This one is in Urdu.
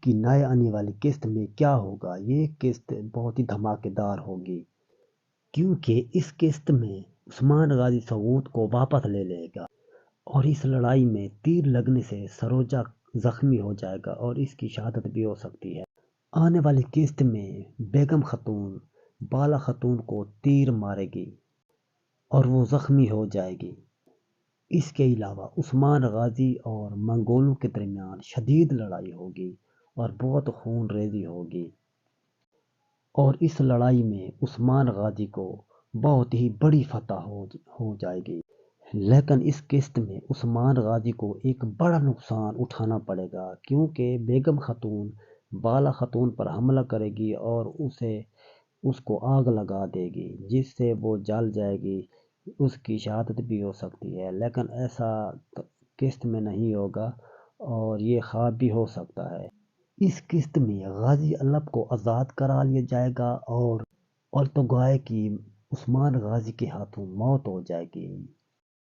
کی نئے آنے والی قسط میں کیا ہوگا؟ یہ قسط بہت ہی دھماکے دار ہوگی، کیونکہ اس قسط میں عثمان غازی سعود کو واپس لے لے گا، اور اس لڑائی میں تیر لگنے سے سروجہ زخمی ہو جائے گا اور اس کی شہادت بھی ہو سکتی ہے۔ آنے والی قسط میں بیگم خاتون بالا خاتون کو تیر مارے گی اور وہ زخمی ہو جائے گی۔ اس کے علاوہ عثمان غازی اور منگولوں کے درمیان شدید لڑائی ہوگی اور بہت خون ریزی ہوگی، اور اس لڑائی میں عثمان غازی کو بہت ہی بڑی فتح ہو جائے گی۔ لیکن اس قسط میں عثمان غازی کو ایک بڑا نقصان اٹھانا پڑے گا، کیونکہ بیگم خاتون بالا خاتون پر حملہ کرے گی اور اس کو آگ لگا دے گی، جس سے وہ جل جائے گی، اس کی شہادت بھی ہو سکتی ہے۔ لیکن ایسا قسط میں نہیں ہوگا اور یہ خواب بھی ہو سکتا ہے۔ اس قسط میں غازی علب کو آزاد کرا لیا جائے گا اور تو گویا کہ عثمان غازی کے ہاتھوں موت ہو جائے گی۔